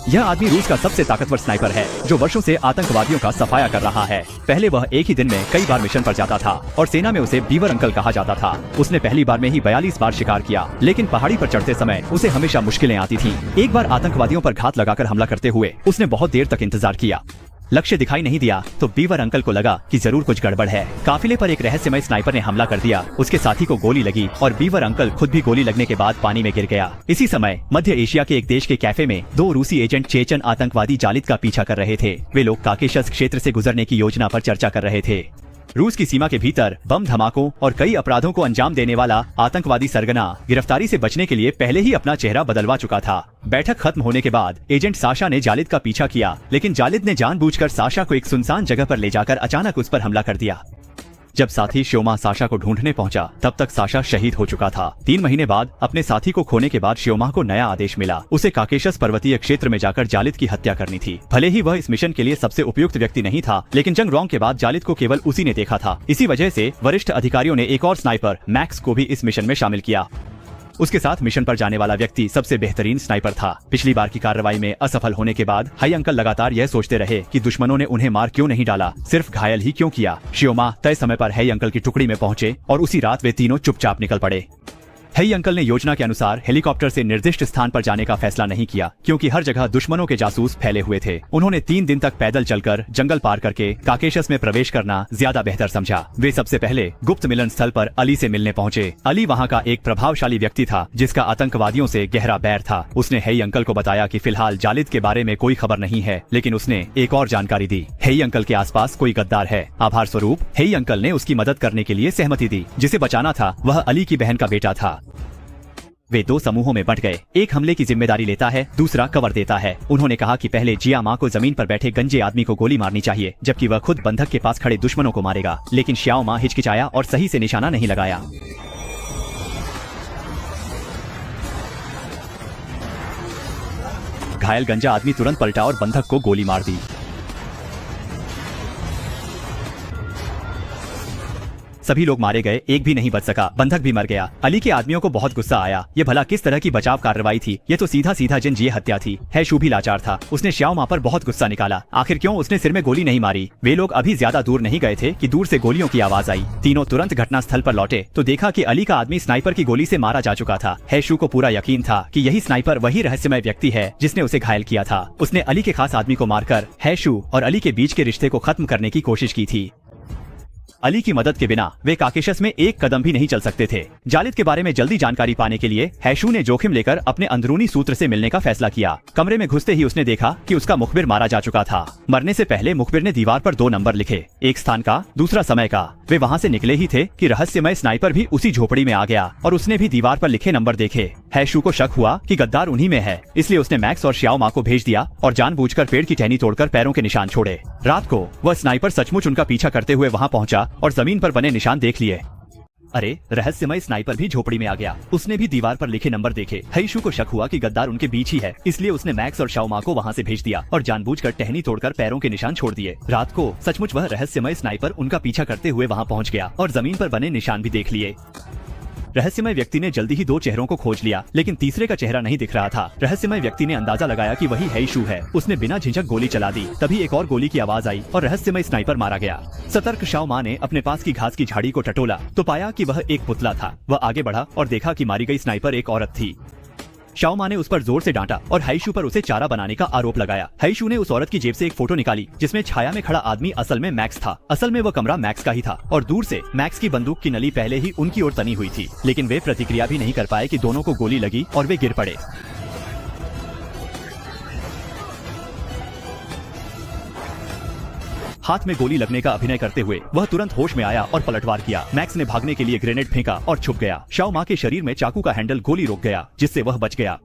यह आदमी रूस का सबसे ताकतवर स्नाइपर है जो वर्षों से आतंकवादियों का सफाया कर रहा है। पहले वह एक ही दिन में कई बार मिशन पर जाता था और सेना में उसे बीवर अंकल कहा जाता था। उसने पहली बार में ही 42 बार शिकार किया, लेकिन पहाड़ी पर चढ़ते समय उसे हमेशा मुश्किलें आती थीं। एक बार आतंकवादियों पर घात लगाकर हमला करते हुए उसने बहुत देर तक इंतजार किया। लक्ष्य दिखाई नहीं दिया तो बीवर अंकल को लगा कि जरूर कुछ गड़बड़ है। काफिले पर एक रहस्यमय स्नाइपर ने हमला कर दिया। उसके साथी को गोली लगी और बीवर अंकल खुद भी गोली लगने के बाद पानी में गिर गया। इसी समय मध्य एशिया के एक देश के कैफे में 2 रूसी एजेंट चेचन आतंकवादी जालिद का पीछा कर रहे थे। वे लोग काकेशस क्षेत्र से गुजरने की योजना पर चर्चा कर रहे थे। रूस की सीमा के भीतर बम धमाकों और कई अपराधों को अंजाम देने वाला आतंकवादी सरगना गिरफ्तारी से बचने के लिए पहले ही अपना चेहरा बदलवा चुका था। बैठक खत्म होने के बाद एजेंट साशा ने जालिद का पीछा किया, लेकिन जालिद ने जानबूझकर साशा को एक सुनसान जगह पर ले जाकर अचानक उस पर हमला कर दिया। जब साथी श्योमा साशा को ढूंढने पहुंचा तब तक साशा शहीद हो चुका था। 3 महीने बाद अपने साथी को खोने के बाद श्योमा को नया आदेश मिला। उसे काकेशस पर्वतीय क्षेत्र में जाकर जालिद की हत्या करनी थी। भले ही वह इस मिशन के लिए सबसे उपयुक्त व्यक्ति नहीं था, लेकिन जंग रॉन्ग के बाद जालिद को केवल उसी ने देखा था। इसी वजह से वरिष्ठ अधिकारियों ने एक और स्नाइपर मैक्स को भी इस मिशन में शामिल किया। उसके साथ मिशन पर जाने वाला व्यक्ति सबसे बेहतरीन स्नाइपर था। पिछली बार की कार्रवाई में असफल होने के बाद हाई अंकल लगातार यह सोचते रहे कि दुश्मनों ने उन्हें मार क्यों नहीं डाला, सिर्फ घायल ही क्यों किया। श्योमा तय समय पर हाई अंकल की टुकड़ी में पहुंचे और उसी रात वे तीनों चुपचाप निकल पड़े। हेई अंकल ने योजना के अनुसार हेलीकॉप्टर से निर्दिष्ट स्थान पर जाने का फैसला नहीं किया, क्योंकि हर जगह दुश्मनों के जासूस फैले हुए थे। उन्होंने 3 दिन तक पैदल चलकर जंगल पार करके काकेशस में प्रवेश करना ज्यादा बेहतर समझा। वे सबसे पहले गुप्त मिलन स्थल पर अली से मिलने पहुंचे। अली वहां का एक प्रभावशाली व्यक्ति था जिसका आतंकवादियों से गहरा बैर था। उसने हेई अंकल को बताया कि फिलहाल जालिद के बारे में कोई खबर नहीं है, लेकिन उसने एक और जानकारी दी। हेई अंकल के आसपास कोई गद्दार है। आभार स्वरूप हेई अंकल ने उसकी मदद करने के लिए सहमति दी। जिसे बचाना था वह अली की बहन का बेटा था। वे 2 समूहों में बंट गए। एक हमले की जिम्मेदारी लेता है, दूसरा कवर देता है। उन्होंने कहा कि पहले जिया माँ को जमीन पर बैठे गंजे आदमी को गोली मारनी चाहिए, जबकि वह खुद बंधक के पास खड़े दुश्मनों को मारेगा। लेकिन श्याओ माँ हिचकिचाया और सही से निशाना नहीं लगाया। घायल गंजा आदमी तुरंत पलटा और बंधक को गोली मार दी। सभी लोग मारे गए, एक भी नहीं बच सका। बंधक भी मर गया। अली के आदमियों को बहुत गुस्सा आया। ये भला किस तरह की बचाव कार्रवाई थी? ये तो सीधा सीधा जनजीय हत्या थी। हैशू भी लाचार था। उसने श्याओ माँ पर बहुत गुस्सा निकाला। आखिर क्यों उसने सिर में गोली नहीं मारी? वे लोग अभी ज्यादा दूर नहीं गए थे कि दूर से गोलियों की आवाज आई। तीनों तुरंत घटना स्थल पर लौटे तो देखा कि अली का आदमी स्नाइपर की गोली से मारा जा चुका था। हैशू को पूरा यकीन था कि यही स्नाइपर वही रहस्यमय व्यक्ति है जिसने उसे घायल किया था। उसने अली के खास आदमी को मारकर हैशू और अली के बीच के रिश्ते को खत्म करने की कोशिश की थी। अली की मदद के बिना वे काकेशस में एक कदम भी नहीं चल सकते थे। जालिद के बारे में जल्दी जानकारी पाने के लिए हैशू ने जोखिम लेकर अपने अंदरूनी सूत्र से मिलने का फैसला किया। कमरे में घुसते ही उसने देखा कि उसका मुखबिर मारा जा चुका था। मरने से पहले मुखबिर ने दीवार पर 2 नंबर लिखे, एक स्थान का, दूसरा समय का। वे वहाँ से निकले ही थे कि रहस्यमय स्नाइपर भी उसी झोपड़ी में आ गया और उसने भी दीवार पर लिखे नंबर देखे। हैशू को शक हुआ कि गद्दार उन्हीं में है, इसलिए उसने मैक्स और श्याओ माँ को भेज दिया और जानबूझकर पेड़ की टहनी तोड़कर पैरों के निशान छोड़े। रात को वह स्नाइपर सचमुच उनका पीछा करते हुए वहाँ पहुंचा और जमीन पर बने निशान देख लिए। अरे, रहस्यमय स्नाइपर भी झोपड़ी में आ गया। उसने भी दीवार पर लिखे नंबर देखे। हैशू को शक हुआ कि गद्दार उनके बीच ही है, इसलिए उसने मैक्स और श्याओ माँ को वहाँ से भेज दिया और जानबूझकर टहनी तोड़कर पैरों के निशान छोड़ दिए। रात को सचमुच वह रहस्यमय स्नाइपर उनका पीछा करते हुए वहाँ पहुँच गया और जमीन पर बने निशान भी देख लिए। रहस्यमय व्यक्ति ने जल्दी ही 2 चेहरों को खोज लिया, लेकिन तीसरे का चेहरा नहीं दिख रहा था। रहस्यमय व्यक्ति ने अंदाजा लगाया कि वही हैशू है। उसने बिना झिझक गोली चला दी। तभी एक और गोली की आवाज आई और रहस्यमय स्नाइपर मारा गया। सतर्क श्याओ माँ ने अपने पास की घास की झाड़ी को टटोला तो पाया कि वह एक पुतला था। वह आगे बढ़ा और देखा कि मारी गई स्नाइपर एक औरत थी। श्याओ माँ ने उस पर जोर से डांटा और हैशू पर उसे चारा बनाने का आरोप लगाया। हैशू ने उस औरत की जेब से एक फोटो निकाली जिसमें छाया में खड़ा आदमी असल में मैक्स था। असल में वह कमरा मैक्स का ही था और दूर से मैक्स की बंदूक की नली पहले ही उनकी ओर तनी हुई थी, लेकिन वे प्रतिक्रिया भी नहीं कर पाए कि दोनों को गोली लगी और वे गिर पड़े। हाथ में गोली लगने का अभिनय करते हुए वह तुरंत होश में आया और पलटवार किया। मैक्स ने भागने के लिए ग्रेनेड फेंका और छुप गया। श्याओ माँ के शरीर में चाकू का हैंडल गोली रोक गया, जिससे वह बच गया।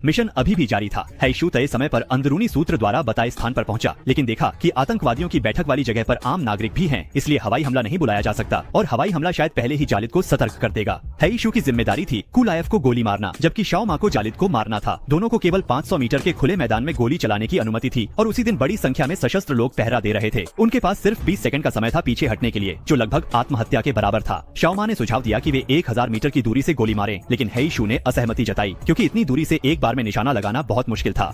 मिशन अभी भी जारी था। हैशू तय समय पर अंदरूनी सूत्र द्वारा बताए स्थान पर पहुंचा, लेकिन देखा कि आतंकवादियों की बैठक वाली जगह पर आम नागरिक भी हैं, इसलिए हवाई हमला नहीं बुलाया जा सकता और हवाई हमला शायद पहले ही जालिद को सतर्क कर देगा। हैशू की जिम्मेदारी थी कुलायफ को गोली मारना, जबकि श्याओ माँ को जालिद को मारना था। दोनों को केवल 500 मीटर के खुले मैदान में गोली चलाने की अनुमति थी और उसी दिन बड़ी संख्या में सशस्त्र लोग पहरा दे रहे थे। उनके पास सिर्फ 20 सेकंड का समय था पीछे हटने के लिए, जो लगभग आत्महत्या के बराबर था। श्याओ माँ ने सुझाव दिया कि वे 1000 मीटर की दूरी से गोली मारें, लेकिन हैशू ने असहमति जताई क्योंकि इतनी दूरी से एक बार में निशाना लगाना बहुत मुश्किल था।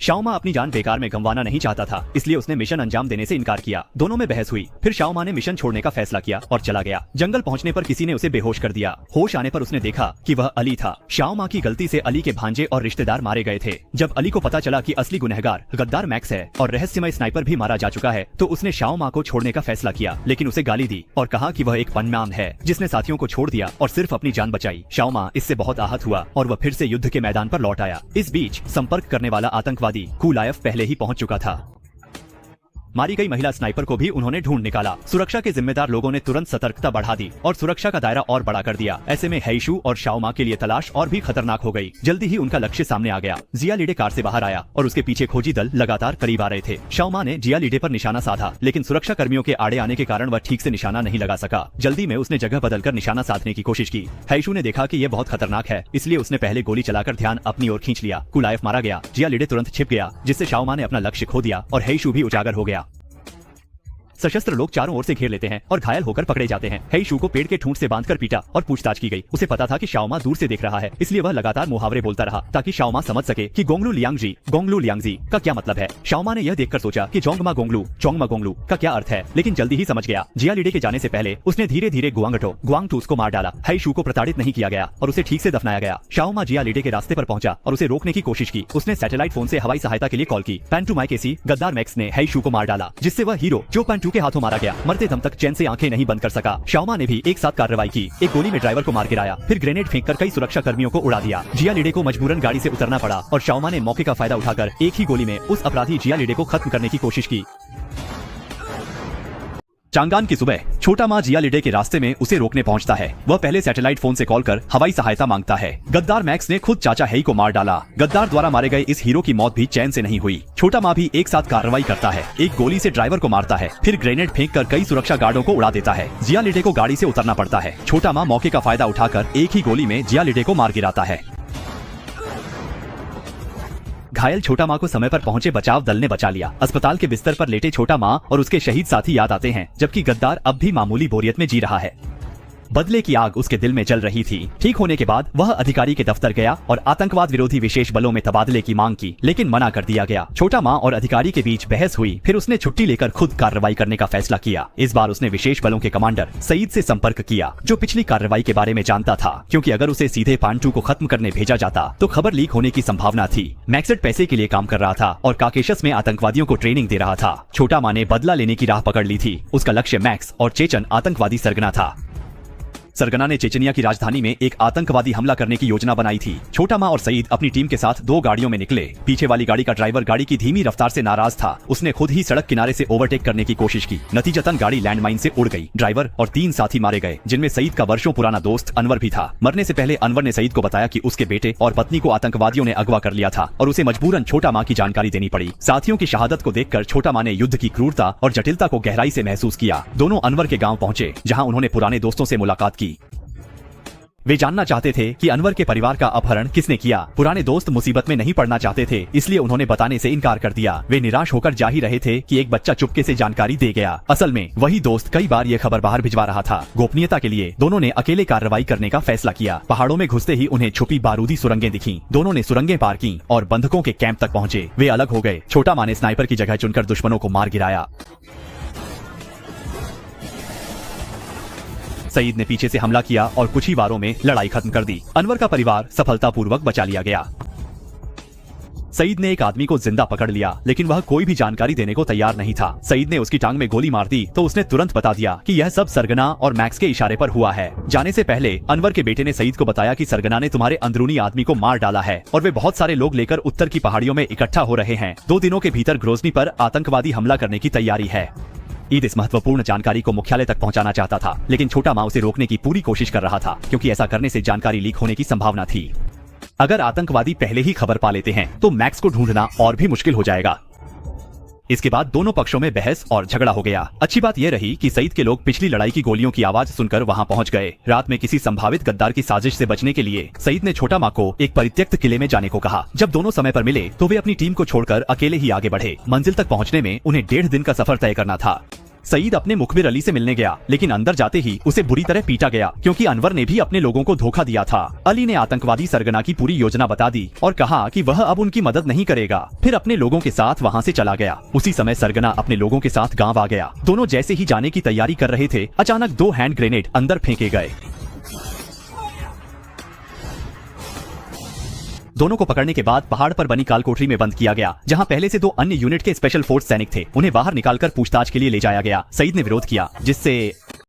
शाओमा अपनी जान बेकार में गंवाना नहीं चाहता था, इसलिए उसने मिशन अंजाम देने से इनकार किया। दोनों में बहस हुई। फिर शाओमा ने मिशन छोड़ने का फैसला किया और चला गया। जंगल पहुंचने पर किसी ने उसे बेहोश कर दिया। होश आने पर उसने देखा कि वह अली था। शाओमा की गलती से अली के भांजे और रिश्तेदार मारे गए थे। जब अली को पता चला कि असली गुनहगार गद्दार मैक्स है और रहस्यमय स्नाइपर भी मारा जा चुका है, तो उसने शाओमा को छोड़ने का फैसला किया, लेकिन उसे गाली दी और कहा कि वह एक पनमान है जिसने साथियों को छोड़ दिया और सिर्फ अपनी जान बचाई। शाओमा इससे बहुत आहत हुआ और वह फिर से युद्ध के मैदान पर लौट आया। इस बीच संपर्क करने वाला आतंकवादी कुलायफ पहले ही पहुंच चुका था। मारी गई महिला स्नाइपर को भी उन्होंने ढूंढ निकाला। सुरक्षा के जिम्मेदार लोगों ने तुरंत सतर्कता बढ़ा दी और सुरक्षा का दायरा और बड़ा कर दिया। ऐसे में हैशु और शाओमा के लिए तलाश और भी खतरनाक हो गई। जल्दी ही उनका लक्ष्य सामने आ गया। जिया लिडे कार से बाहर आया और उसके पीछे खोजी दल लगातार करीब आ रहे थे। शाओमा ने जिया लिडे पर निशाना साधा, लेकिन सुरक्षा कर्मियों के आड़े आने के कारण वह ठीक से निशाना नहीं लगा सका। जल्दी में उसने जगह बदलकर निशाना साधने की कोशिश की। हैशु ने देखा कि यह बहुत खतरनाक है, इसलिए उसने पहले गोली चलाकर ध्यान अपनी ओर खींच लिया। कुलायफ मारा गया। जिया लिडे तुरंत छिप गया, जिससे शाओमा ने अपना लक्ष्य खो दिया और हैशु भी उजागर हो गया। सशस्त्र लोग चारों ओर से घेर लेते हैं और घायल होकर पकड़े जाते हैं। हैशु को पेड़ के ठूंठ से बांधकर पीटा और पूछताछ की गई। उसे पता था कि शाओमा दूर से देख रहा है, इसलिए वह लगातार मुहावरे बोलता रहा ताकि शाओमा समझ सके कि गोंगलू लियांगजी का क्या मतलब है। शाओमा ने यह देखकर सोचा कि चोंगमा गोंगलू का क्या अर्थ है, लेकिन जल्दी ही समझ गया। जिया लिडे के जाने से पहले उसने धीरे धीरे गुआंगटूस को मार डाला। हैशु को प्रताड़ित नहीं किया गया और उसे ठीक से दफनाया गया। शाओमा जिया लिडे के रास्ते पर पहुंचा और उसे रोकने की कोशिश की। उसने सैटेलाइट फोन से हवाई सहायता के लिए कॉल की। पैंटू माइकेसी गद्दार मैक्स ने हैशु को मार डाला, जिससे वह हीरो जो पैंटू के हाथों मारा गया मरते दम तक चैन से आंखें नहीं बंद कर सका। शाओमा ने भी एक साथ कार्रवाई की। एक गोली में ड्राइवर को मार गिराया, फिर ग्रेनेड फेंककर कई सुरक्षा कर्मियों को उड़ा दिया। जिया लिडे को मजबूरन गाड़ी से उतरना पड़ा और शाओमा ने मौके का फायदा उठाकर एक ही गोली में उस अपराधी जिया लिडे को खत्म करने की कोशिश की। चांगान की सुबह छोटा माँ जिया लिडे के रास्ते में उसे रोकने पहुंचता है। वह पहले सैटेलाइट फोन से कॉल कर हवाई सहायता मांगता है। गद्दार मैक्स ने खुद चाचा हेई को मार डाला। गद्दार द्वारा मारे गए इस हीरो की मौत भी चैन से नहीं हुई। छोटा माँ भी एक साथ कार्रवाई करता है। एक गोली से ड्राइवर को मारता है, फिर ग्रेनेड फेंक कर कई सुरक्षा गार्डों को उड़ा देता है। जिया लिडे को गाड़ी से उतरना पड़ता है। छोटा माँ मौके का फायदा उठाकर एक ही गोली में जिया लिडे को मार गिराता है। घायल छोटा माँ को समय पर पहुंचे बचाव दल ने बचा लिया। अस्पताल के बिस्तर पर लेटे छोटा माँ और उसके शहीद साथी याद आते हैं, जबकि गद्दार अब भी मामूली बोरियत में जी रहा है। बदले की आग उसके दिल में जल रही थी। ठीक होने के बाद वह अधिकारी के दफ्तर गया और आतंकवाद विरोधी विशेष बलों में तबादले की मांग की, लेकिन मना कर दिया गया। छोटा माँ और अधिकारी के बीच बहस हुई। फिर उसने छुट्टी लेकर खुद कार्रवाई करने का फैसला किया। इस बार उसने विशेष बलों के कमांडर सईद से संपर्क किया, जो पिछली कार्रवाई के बारे में जानता था, क्योंकि अगर उसे सीधे पांटू को खत्म करने भेजा जाता तो खबर लीक होने की संभावना थी। मैक्सेट पैसे के लिए काम कर रहा था और काकेशस में आतंकवादियों को ट्रेनिंग दे रहा था। छोटा माँ ने बदला लेने की राह पकड़ ली थी। उसका लक्ष्य मैक्स और चेचन आतंकवादी सरगना था। सरगना ने चेचनिया की राजधानी में एक आतंकवादी हमला करने की योजना बनाई थी। छोटा माँ और सईद अपनी टीम के साथ 2 गाड़ियों में निकले। पीछे वाली गाड़ी का ड्राइवर गाड़ी की धीमी रफ्तार से नाराज था। उसने खुद ही सड़क किनारे से ओवरटेक करने की कोशिश की। नतीजतन गाड़ी लैंडमाइन से उड़ गई। ड्राइवर और 3 साथी मारे गए, जिनमें सईद का वर्षों पुराना दोस्त अनवर भी था। मरने से पहले अनवर ने सईद को बताया कि उसके बेटे और पत्नी को आतंकवादियों ने अगवा कर लिया था और उसे मजबूरन छोटा माँ की जानकारी देनी पड़ी। साथियों की शहादत को देखकर छोटा माँ ने युद्ध की क्रूरता और जटिलता को गहराई से महसूस किया। दोनों अनवर के गाँव पहुंचे, जहाँ उन्होंने पुराने दोस्तों से मुलाकात की। वे जानना चाहते थे कि अनवर के परिवार का अपहरण किसने किया। पुराने दोस्त मुसीबत में नहीं पड़ना चाहते थे, इसलिए उन्होंने बताने से इनकार कर दिया। वे निराश होकर जा ही रहे थे कि एक बच्चा चुपके से जानकारी दे गया। असल में वही दोस्त कई बार ये खबर बाहर भिजवा रहा था। गोपनीयता के लिए दोनों ने अकेले कार्रवाई करने का फैसला किया। पहाड़ों में घुसते ही उन्हें छुपी बारूदी सुरंगें दिखीं। दोनों ने सुरंगें पार की और बंधकों के कैंप तक पहुंचे। वे अलग हो गए। छोटा माँ ने स्नाइपर की जगह चुनकर दुश्मनों को मार गिराया। सईद ने पीछे से हमला किया और कुछ ही वारों में लड़ाई खत्म कर दी। अनवर का परिवार सफलतापूर्वक बचा लिया गया। सईद ने एक आदमी को जिंदा पकड़ लिया, लेकिन वह कोई भी जानकारी देने को तैयार नहीं था। सईद ने उसकी टांग में गोली मार दी तो उसने तुरंत बता दिया कि यह सब सरगना और मैक्स के इशारे पर हुआ है। जाने से पहले अनवर के बेटे ने सईद को बताया कि सरगना ने तुम्हारे अंदरूनी आदमी को मार डाला है और वे बहुत सारे लोग लेकर उत्तर की पहाड़ियों में इकट्ठा हो रहे हैं। 2 दिनों के भीतर ग्रोजनी पर आतंकवादी हमला करने की तैयारी है। ईद इस महत्वपूर्ण जानकारी को मुख्यालय तक पहुंचाना चाहता था, लेकिन छोटा माँ उसे रोकने की पूरी कोशिश कर रहा था, क्योंकि ऐसा करने से जानकारी लीक होने की संभावना थी। अगर आतंकवादी पहले ही खबर पा लेते हैं तो मैक्स को ढूंढना और भी मुश्किल हो जाएगा। इसके बाद दोनों पक्षों में बहस और झगड़ा हो गया। अच्छी बात यह रही कि सईद के लोग पिछली लड़ाई की गोलियों की आवाज सुनकर वहां पहुंच गए। रात में किसी संभावित गद्दार की साजिश से बचने के लिए सईद ने छोटा माँ को एक परित्यक्त किले में जाने को कहा। जब दोनों समय पर मिले तो वे अपनी टीम को छोड़कर अकेले ही आगे बढ़े। मंजिल तक पहुंचने में उन्हें 1.5 दिन का सफर तय करना था। सईद अपने मुखबिर अली से मिलने गया, लेकिन अंदर जाते ही उसे बुरी तरह पीटा गया क्योंकि अनवर ने भी अपने लोगों को धोखा दिया था। अली ने आतंकवादी सरगना की पूरी योजना बता दी और कहा कि वह अब उनकी मदद नहीं करेगा। फिर अपने लोगों के साथ वहाँ से चला गया। उसी समय सरगना अपने लोगों के साथ गाँव आ गया। दोनों जैसे ही जाने की तैयारी कर रहे थे, अचानक 2 हैंड ग्रेनेड अंदर फेंके गए। दोनों को पकड़ने के बाद पहाड़ पर बनी काल कोठरी में बंद किया गया, जहां पहले से 2 अन्य यूनिट के स्पेशल फोर्स सैनिक थे। उन्हें बाहर निकालकर पूछताछ के लिए ले जाया गया। सईद ने विरोध किया, जिससे